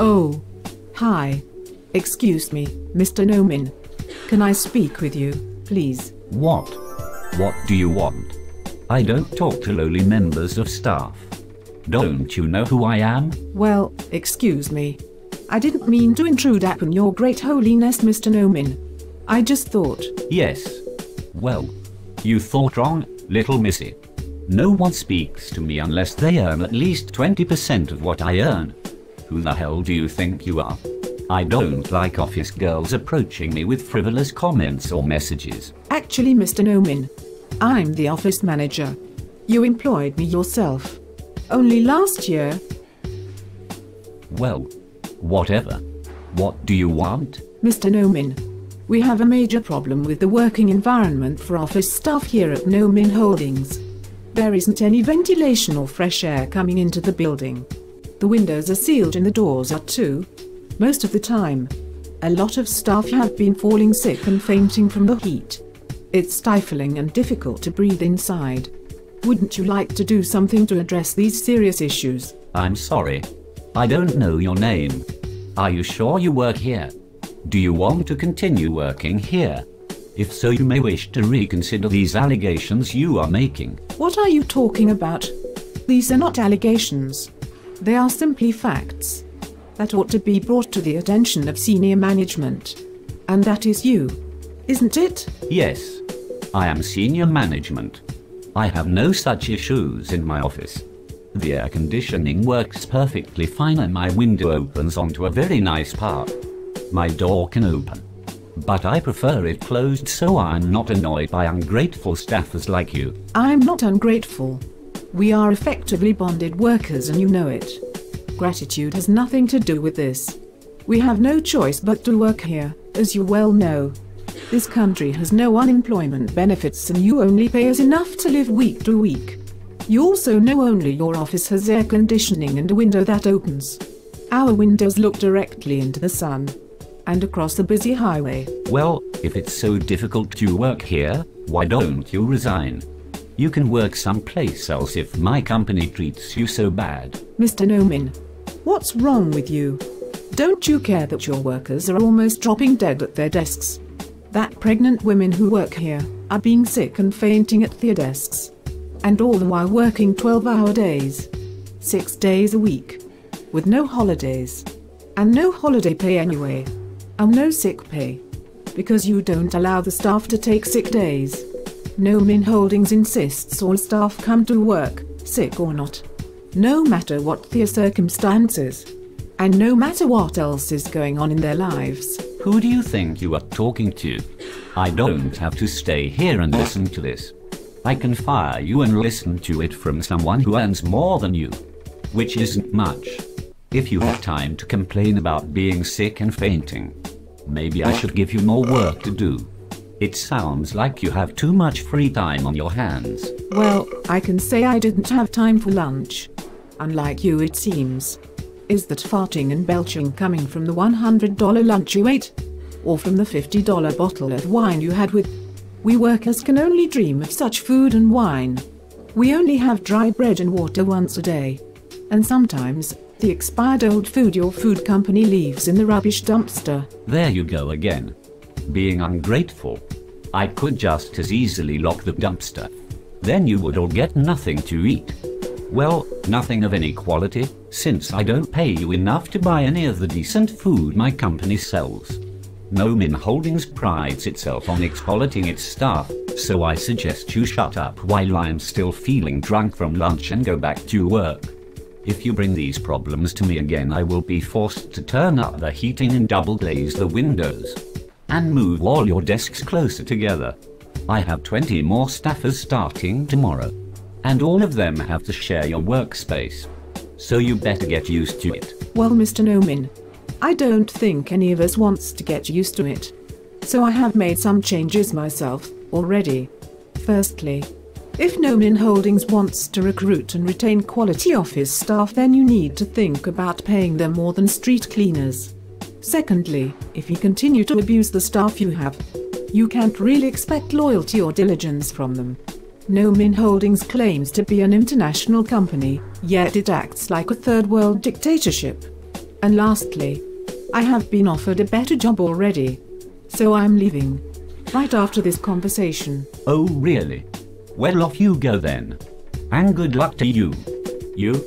Oh, hi. Excuse me, Mr. Nomin. Can I speak with you, please? What? What do you want? I don't talk to lowly members of staff. Don't you know who I am? Well, excuse me. I didn't mean to intrude upon your great holiness, Mr. Nomin. I just thought... Yes. Well, you thought wrong, little missy. No one speaks to me unless they earn at least 20% of what I earn. Who the hell do you think you are? I don't like office girls approaching me with frivolous comments or messages. Actually, Mr. Nomin, I'm the office manager. You employed me yourself. Only last year. Well, whatever. What do you want? Mr. Nomin, we have a major problem with the working environment for office staff here at Nomin Holdings. There isn't any ventilation or fresh air coming into the building. The windows are sealed and the doors are too. Most of the time, a lot of staff have been falling sick and fainting from the heat. It's stifling and difficult to breathe inside. Wouldn't you like to do something to address these serious issues? I'm sorry. I don't know your name. Are you sure you work here? Do you want to continue working here? If so, you may wish to reconsider these allegations you are making. What are you talking about? These are not allegations. They are simply facts that ought to be brought to the attention of senior management. And that is you, isn't it? Yes, I am senior management. I have no such issues in my office. The air conditioning works perfectly fine and my window opens onto a very nice park. My door can open. But I prefer it closed so I'm not annoyed by ungrateful staffers like you. I'm not ungrateful. We are effectively bonded workers and you know it. Gratitude has nothing to do with this. We have no choice but to work here, as you well know. This country has no unemployment benefits and you only pay us enough to live week to week. You also know only your office has air conditioning and a window that opens. Our windows look directly into the sun and across the busy highway. Well, if it's so difficult to work here, why don't you resign? You can work someplace else if my company treats you so bad. Mr. Nomin, what's wrong with you? Don't you care that your workers are almost dropping dead at their desks? That pregnant women who work here are being sick and fainting at their desks. And all the while working 12-hour days, 6 days a week, with no holidays. And no holiday pay anyway. And no sick pay. Because you don't allow the staff to take sick days. Nomin Holdings insists all staff come to work, sick or not. No matter what their circumstances. And no matter what else is going on in their lives. Who do you think you are talking to? I don't have to stay here and listen to this. I can fire you and listen to it from someone who earns more than you. Which isn't much. If you have time to complain about being sick and fainting, maybe I should give you more work to do. It sounds like you have too much free time on your hands. Well, I can say I didn't have time for lunch. Unlike you, it seems. Is that farting and belching coming from the $100 lunch you ate? Or from the $50 bottle of wine you had with... We workers can only dream of such food and wine. We only have dry bread and water once a day. And sometimes, the expired old food your food company leaves in the rubbish dumpster. There you go again. Being ungrateful. I could just as easily lock the dumpster. Then you would all get nothing to eat. Well, nothing of any quality, since I don't pay you enough to buy any of the decent food my company sells. Nomin Holdings prides itself on exploiting its staff, so I suggest you shut up while I'm still feeling drunk from lunch and go back to work. If you bring these problems to me again, I will be forced to turn up the heating and double glaze the windows. And move all your desks closer together. I have 20 more staffers starting tomorrow. And all of them have to share your workspace. So you better get used to it. Well, Mr. Nomin, I don't think any of us wants to get used to it. So I have made some changes myself, already. Firstly, if Nomin Holdings wants to recruit and retain quality office staff, then you need to think about paying them more than street cleaners. Secondly, if you continue to abuse the staff you have, you can't really expect loyalty or diligence from them. Nomin Holdings claims to be an international company, yet it acts like a third world dictatorship. And lastly, I have been offered a better job already. So I'm leaving. Right after this conversation. Oh really? Well, off you go then. And good luck to you. You.